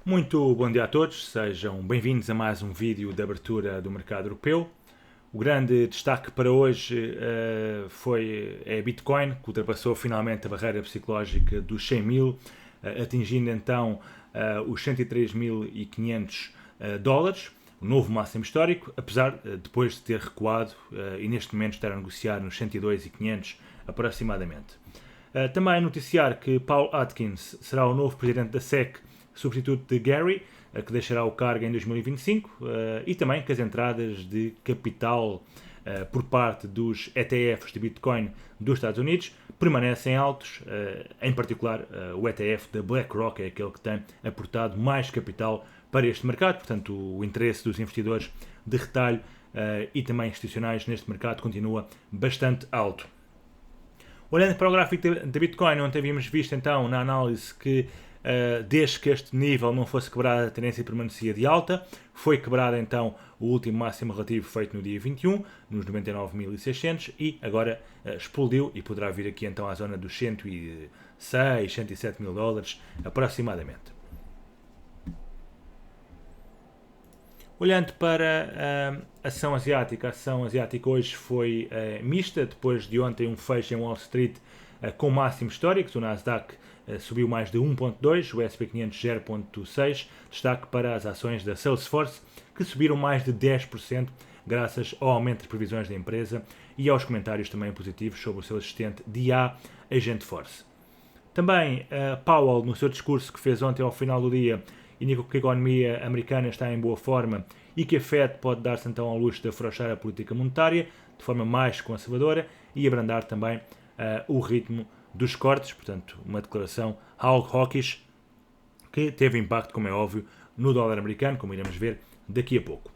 Muito bom dia a todos, sejam bem-vindos a mais um vídeo de abertura do mercado europeu. O grande destaque para hoje é Bitcoin, que ultrapassou finalmente a barreira psicológica dos 100 mil, atingindo então os 103.500 dólares, o novo máximo histórico, apesar depois de ter recuado e neste momento estar a negociar nos 102.500 aproximadamente. Também noticiar que Paul Atkins será o novo presidente da SEC, substituto de Gary, que deixará o cargo em 2025, e também que as entradas de capital por parte dos ETFs de Bitcoin dos Estados Unidos permanecem altos, em particular o ETF da BlackRock é aquele que tem aportado mais capital para este mercado, portanto o interesse dos investidores de retalho e também institucionais neste mercado continua bastante alto. Olhando para o gráfico da Bitcoin, onde havíamos visto então na análise que desde que este nível não fosse quebrado, a tendência permanecia de alta. Foi quebrado então o último máximo relativo feito no dia 21, nos 99.600, e agora explodiu e poderá vir aqui então à zona dos 106, 107 mil dólares aproximadamente. Olhando para a ação asiática hoje foi mista, depois de ontem um fecho em Wall Street com máximos históricos. O Nasdaq subiu mais de 1.2, o S&P 500 0.6, destaque para as ações da Salesforce, que subiram mais de 10%, graças ao aumento de previsões da empresa e aos comentários também positivos sobre o seu assistente DA Agentforce. Também Powell, no seu discurso que fez ontem ao final do dia, indicou que a economia americana está em boa forma e que a Fed pode dar-se então ao luxo de afrouxar a política monetária de forma mais conservadora e abrandar também o ritmo dos cortes, portanto, uma declaração hawkish que teve impacto, como é óbvio, no dólar americano, como iremos ver daqui a pouco.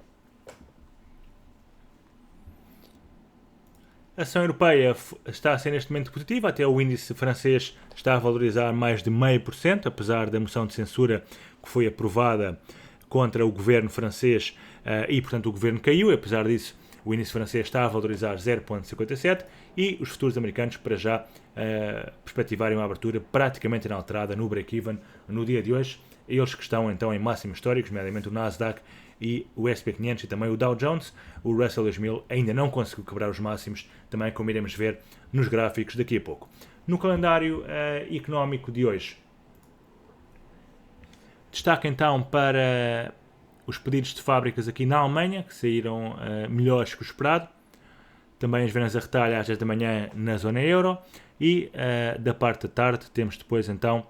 A ação europeia está a ser neste momento positiva, até o índice francês está a valorizar mais de 0,5%, apesar da moção de censura que foi aprovada contra o governo francês e, portanto, o governo caiu. Apesar disso, o índice francês está a valorizar 0,57% e os futuros americanos, para já, perspectivarem uma abertura praticamente inalterada no break-even no dia de hoje. Eles que estão então em máximos históricos, nomeadamente o Nasdaq e o S&P 500 e também o Dow Jones. O Russell 2000 ainda não conseguiu quebrar os máximos, também como iremos ver nos gráficos daqui a pouco. No calendário económico de hoje, destaque então para os pedidos de fábricas aqui na Alemanha, que saíram melhores que o esperado. Também as vendas a retalho às 10 da manhã na zona euro. E da parte da tarde temos depois então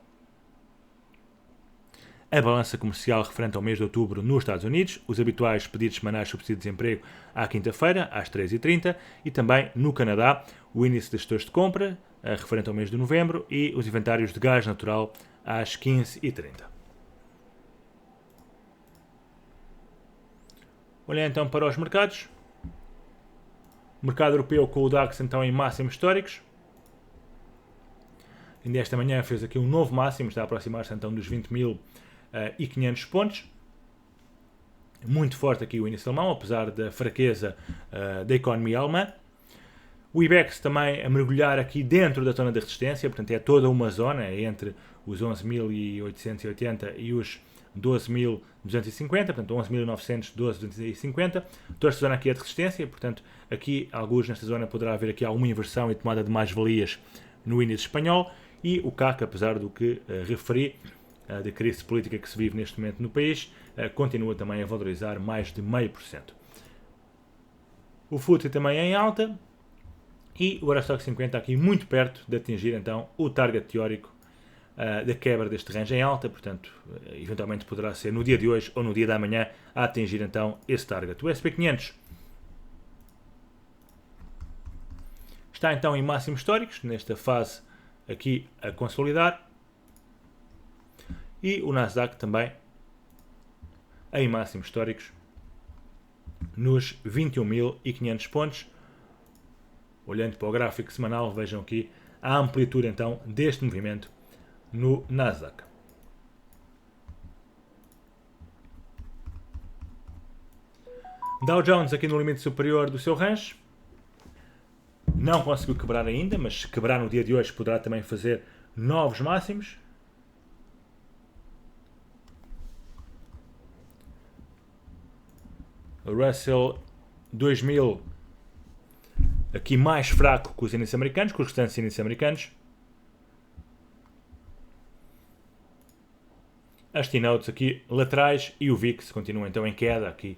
a balança comercial referente ao mês de outubro nos Estados Unidos, os habituais pedidos semanais de subsídio de desemprego à quinta-feira, às 3h30, e também no Canadá, o índice de gestores de compra, referente ao mês de novembro, e os inventários de gás natural às 15h30. Olhando então para os mercados, o mercado europeu com o DAX então em máximos históricos. Ainda esta manhã fez aqui um novo máximo, está a aproximar-se então dos 20.500 pontos. Muito forte aqui o índice alemão, apesar da fraqueza da economia alemã. O IBEX também a mergulhar aqui dentro da zona de resistência, portanto é toda uma zona, é entre os 11.880 e os 12.250, portanto 11.900, 12.250. Toda esta zona aqui é de resistência, portanto aqui, alguns nesta zona, poderá haver aqui alguma inversão e tomada de mais-valias no índice espanhol. E o CAC, apesar do que referi, da crise política que se vive neste momento no país, continua também a valorizar mais de 0,5%. O FTSE também é em alta e o Eurostoxx 50 aqui muito perto de atingir então o target teórico da quebra deste range em alta, portanto, eventualmente poderá ser no dia de hoje ou no dia da manhã a atingir então esse target. O S&P 500 está então em máximos históricos, nesta fase aqui a consolidar, e o Nasdaq também em máximos históricos nos 21.500 pontos. Olhando para o gráfico semanal, vejam aqui a amplitude então deste movimento no Nasdaq. Dow Jones aqui no limite superior do seu range, não conseguiu quebrar ainda, mas se quebrar no dia de hoje poderá também fazer novos máximos. Russell 2000 aqui mais fraco que os índices americanos, que os restantes índices americanos. As T-Notes aqui laterais e o VIX continua então em queda, aqui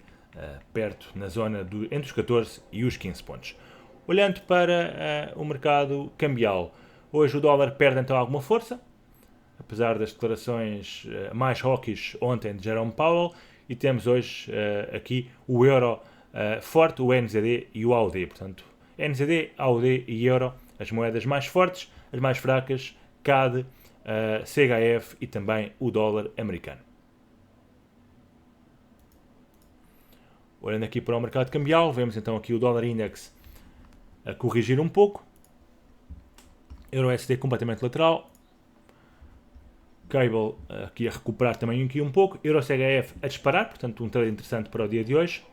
perto na zona entre os 14 e os 15 pontos. Olhando para o mercado cambial, hoje o dólar perde então alguma força, apesar das declarações mais hawkish ontem de Jerome Powell, e temos hoje aqui o euro forte, o NZD e o AUD. Portanto, NZD, AUD e euro, as moedas mais fortes, as mais fracas, CAD, CHF e também o dólar americano. Olhando aqui para o mercado cambial, vemos então aqui o dólar index a corrigir um pouco, Euro-USD completamente lateral, Cable aqui a recuperar também aqui um pouco, Euro-CHF a disparar, portanto um trade interessante para o dia de hoje.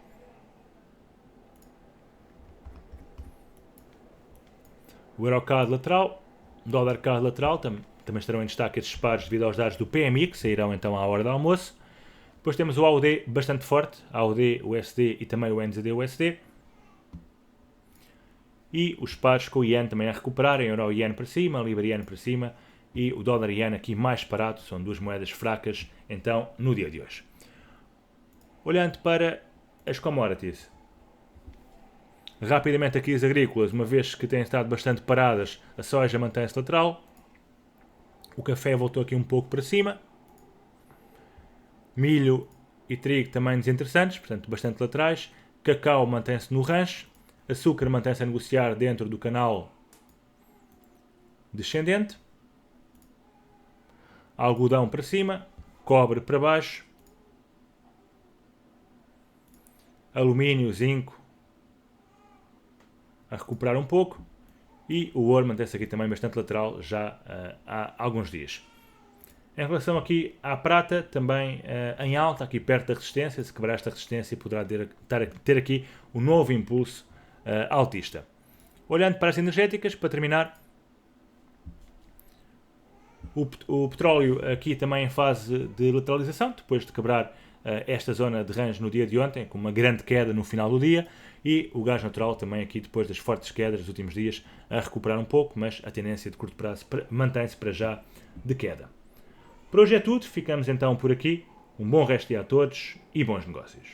O Euro-CAD lateral, dólar-CAD lateral, também estarão em destaque estes pares devido aos dados do PMI, que sairão então à hora do almoço. Depois temos o AUD bastante forte, AUD, USD e também o NZD-USD. E os pares com o Yen também a recuperarem, Euro-Yen para cima, Libra-Yen para cima e o dólar-Yen aqui mais parado, são duas moedas fracas então no dia de hoje. Olhando para as commodities, rapidamente aqui as agrícolas, uma vez que têm estado bastante paradas, a soja mantém-se lateral, o café voltou aqui um pouco para cima, milho e trigo também desinteressantes, portanto bastante laterais, cacau mantém-se no rancho, açúcar mantém-se a negociar dentro do canal descendente, algodão para cima, cobre para baixo, alumínio, zinco a recuperar um pouco e o ouro mantém-se aqui também bastante lateral já há alguns dias. Em relação aqui à prata, também em alta, aqui perto da resistência, se quebrar esta resistência poderá ter aqui um novo impulso altista. Olhando para as energéticas, para terminar, o petróleo aqui também em fase de lateralização, depois de quebrar esta zona de range no dia de ontem, com uma grande queda no final do dia, e o gás natural também aqui depois das fortes quedas dos últimos dias a recuperar um pouco, mas a tendência de curto prazo mantém-se para já de queda. Por hoje é tudo, ficamos então por aqui, um bom resto de dia a todos e bons negócios.